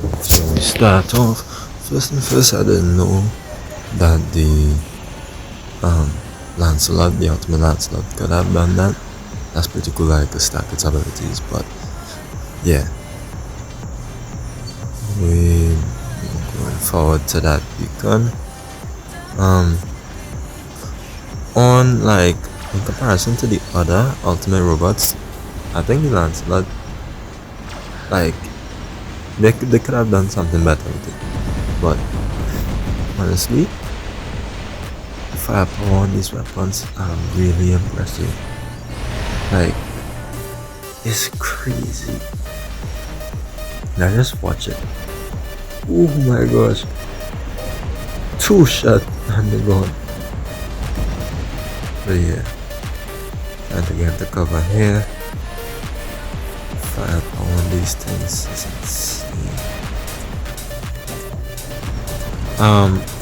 Okay, so we start off. First and first, I didn't know that the Lancelot, the ultimate Lancelot, could have done that. That's pretty cool, like to stack its abilities, but yeah. We're going forward to that beacon. On like in comparison to the other ultimate robots, I think the Lancelot, like they could have done something better with it. But honestly, the firepower on these weapons are really impressive. Like, it's crazy. Now just watch it. Oh my gosh. 2 shots and they're gone. But yeah. Trying to get the cover here. Firepower on these things is insane.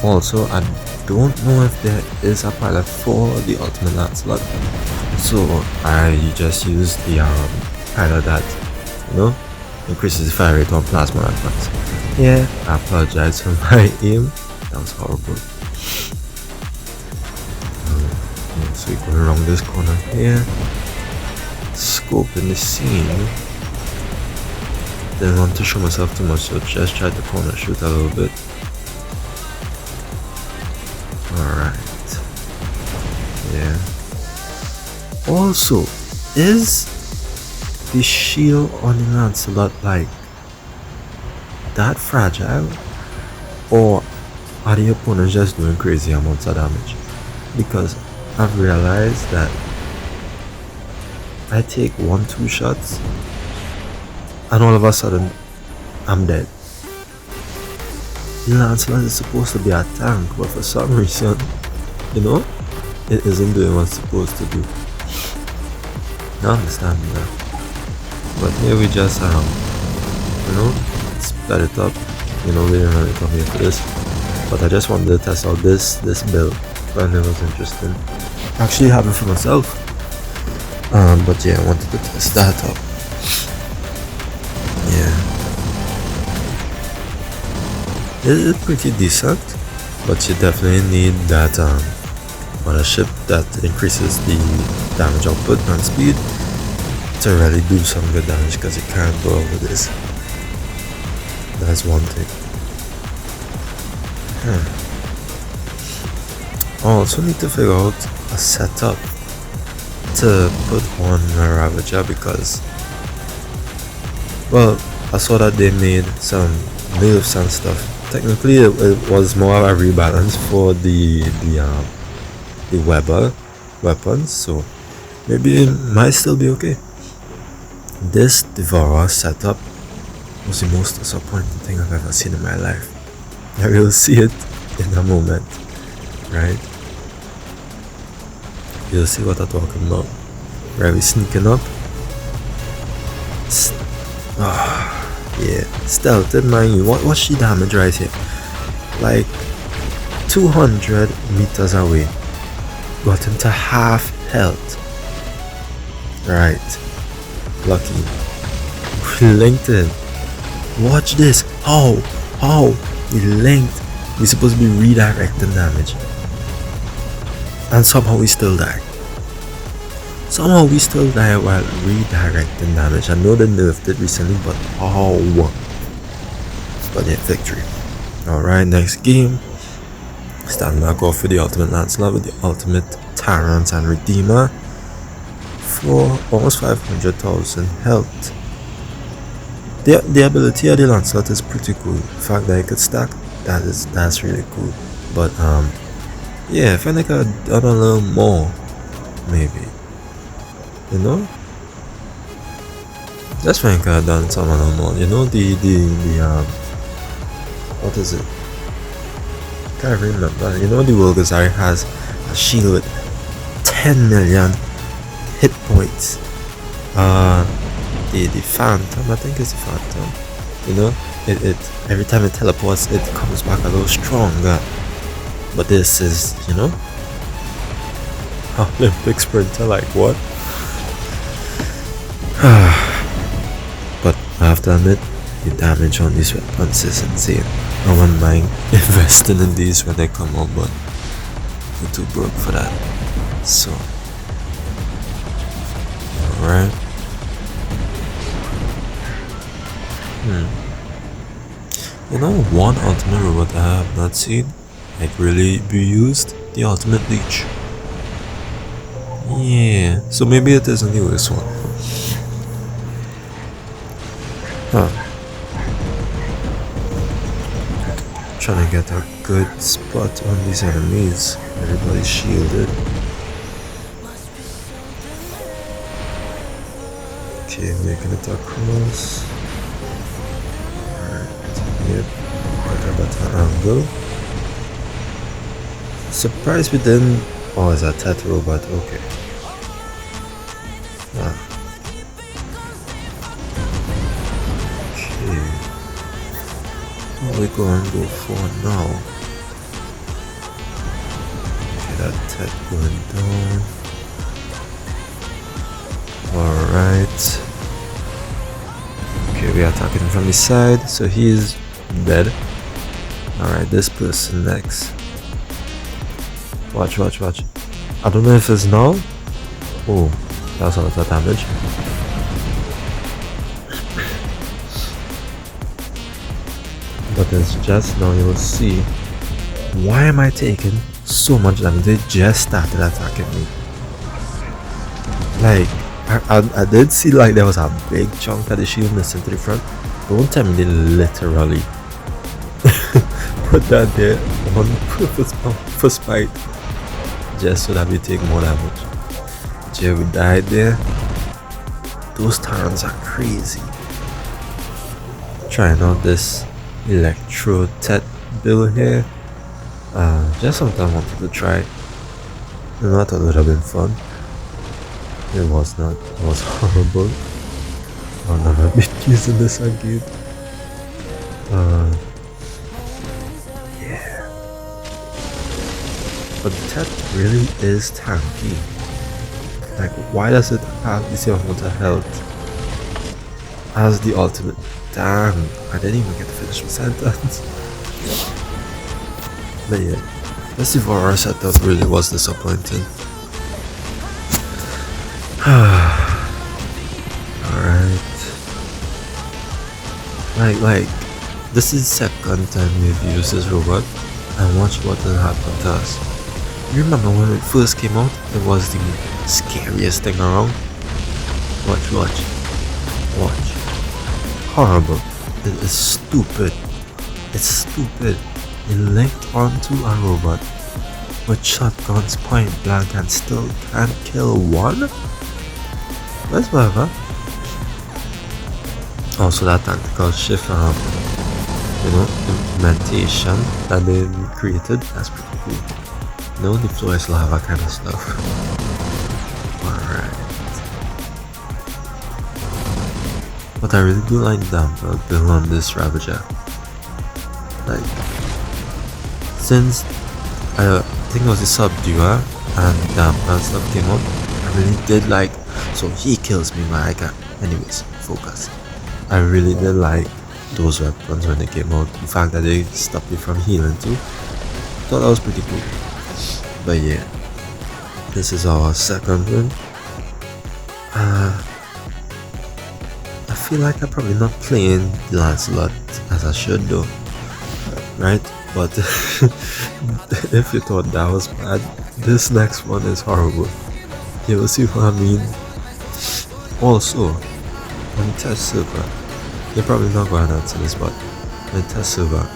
Also, I don't know if there is a pilot for the ultimate Lancelot. So I just used the pilot that, increases the fire rate on plasma rifles. Yeah, I apologize for my aim. That was horrible. So we're going around this corner here. Scoping the scene. Didn't want to show myself too much, so just tried to corner shoot a little bit. Alright. Yeah. Also, is the shield on the Lancelot like that fragile, or are the opponents just doing crazy amounts of damage? Because I've realized that I take 1-2 shots and all of a sudden I'm dead. The Lancelot is supposed to be a tank, but for some reason, it isn't doing what it's supposed to do. I understand that. But here we just sped it up. We didn't really come here for this. But I just wanted to test out this build. And it was interesting. Actually having for myself. But yeah, I wanted to test that out. Yeah. It's pretty decent, but you definitely need that other ship that increases the damage output and speed to really do some good damage, because you can't go over this. That's one thing. I also need to figure out a setup to put on a Ravager, because, well, I saw that they made some nerfs and stuff. Technically it was more of a rebalance for the Weber weapons, so maybe it might still be okay. This Devourer setup was the most disappointing thing I've ever seen in my life. I will see it in a moment, right? You'll see what I'm talking about. Right, we sneaking up. Yeah, stealthed, mind you. What's the damage right here? Like 200 meters away. Got him to half health. Right. Lucky. We linked him. Watch this. How? We linked. We're supposed to be redirecting damage. And somehow we still die. Somehow we still die while redirecting damage. I know they nerfed it recently, but how? But yeah, victory. Alright, next game. Starting back off with the ultimate Lancelot with the ultimate Taran and Redeemer for almost 500,000 health. The ability of the Lancelot is pretty cool. The fact that it could stack, that's really cool. But yeah, I feel like I could done a little more, maybe. Just think I done some a little more. The what is it? Can't remember. The Wolgazari has a shield with 10 million hit points. The Phantom, I think it's the Phantom. It every time it teleports, it comes back a little stronger. But this is, Olympic sprinter, like what? But I have to admit, the damage on these weapons is insane. I wouldn't mind investing in these when they come out, but I'm too broke for that. So, alright. You know, one ultimate robot I have not seen like really be used, the ultimate leech. Yeah, so maybe it is a newest one. Huh. Trying to get a good spot on these enemies. Everybody's shielded. Okay, making it across. Alright, yep. Got a better angle. Surprised we didn't. Oh, is that Tet robot? Okay. Ah. Okay. What are we going to go for now? Okay, that Tet going down. Alright. Okay, we are attacking from the side, so he's dead. Alright, this person next. Watch, watch, watch. I don't know if it's now. Oh, that's a lot of damage. But it's just now, you will see. Why am I taking so much damage? They just started attacking me. Like, I did see like there was a big chunk of the shield missing to the front. Don't tell me they literally put that there on purpose for spite. Just so that we take more damage. Yeah, we died there. Those Tarans are crazy. Trying out this Electro Tet build here. Just something I wanted to try. And I thought it would have been fun. It was not. It was horrible. I'll never be using this again. Yeah. But Tet really is tanky. Like, why does it have the same amount of health as the ultimate? Dang, I didn't even get to finish my sentence. But yeah, this Devourer setup really was disappointing. Alright. Like, this is the second time we've used this robot, and watch what will happen to us. You remember when it first came out, it was the scariest thing around? Watch, watch, watch. Horrible. It is stupid. It's stupid. It linked onto a robot with shotguns point blank and still can't kill one? That's whatever. Also that tactical shift implementation that they created, that's pretty cool. No, the floor is lava kind of stuff. Alright. But I really do like damper build on this Ravager. Like, since I think it was the Subduer and damper stuff came out, I really did like. So he kills me, but I can't. Anyways, focus. I really did like those weapons when they came out. The fact that they stopped you from healing too. Thought that was pretty cool. But yeah, this is our second win. I feel like I'm probably not playing Lancelot as I should though, right? But if you thought that was bad, this next one is horrible. You will see what I mean. Also, on the test server, you're probably not going to answer this, but on the test server,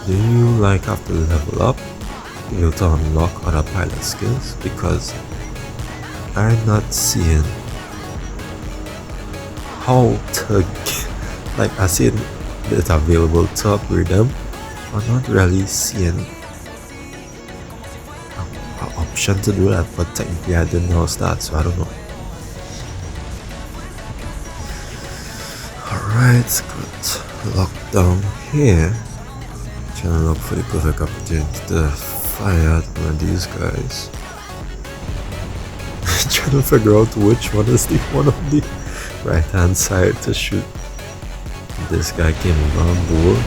do you like have to level up to be able to unlock other pilot skills? Because I'm not seeing how to like I see it available to upgrade them. I'm not really seeing an option to do that, but technically I didn't know how to start, so I don't know. Alright, got locked down here. Trying to look for the perfect opportunity to fire at one of these guys. trying to figure out which one is the one on the right hand side to shoot. This guy came on board.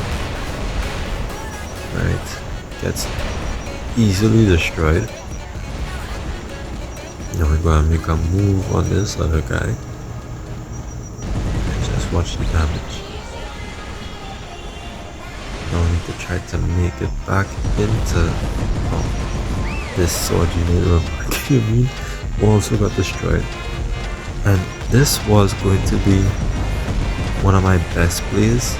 Right, gets easily destroyed. Now we're gonna make a move on this other guy. Just watch the damage. Now we need to try to make it back into this sword unit. You mean also got destroyed. And this was going to be one of my best plays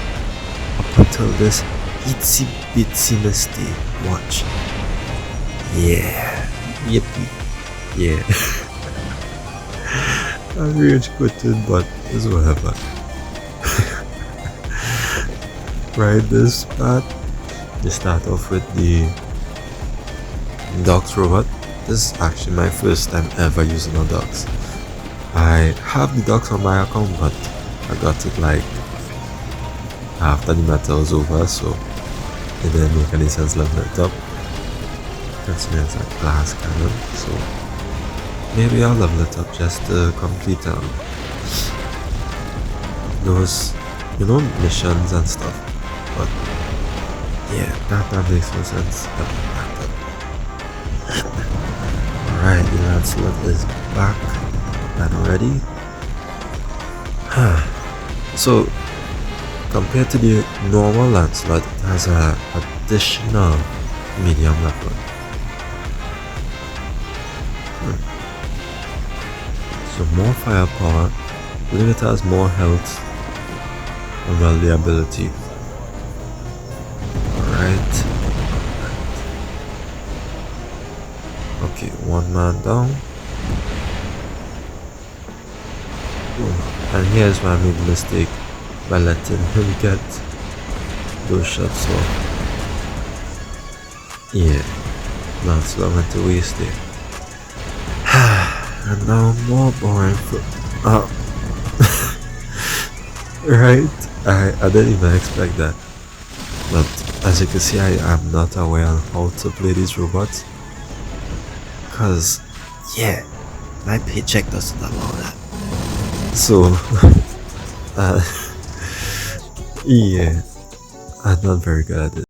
up until this itsy bitsy mistake. Watch. Yeah. Yippee. Yeah. I rage quitted, but it's whatever. Right, this part, you start off with the Dogs robot. This is actually my first time ever using a Dogs. I have the Dogs on my account, but I got it like after the meta was over, so it didn't make any sense leveling it up. Considering it's a glass cannon, so maybe I'll level it up just to complete those, missions and stuff. But yeah, that makes no sense. Alright, the Lancelot is back and ready. So compared to the normal Lancelot, it has an additional medium weapon. So more firepower, I believe it has more health and well the ability. Alright. Okay, one man down. And here's where I made the mistake by letting him get those shots off. Yeah, Lancelot went to waste it. And now more boring for right, I didn't even expect that, but as you can see, I am not aware on how to play these robots, cause yeah, my paycheck doesn't allow that. So yeah, I'm not very good at it.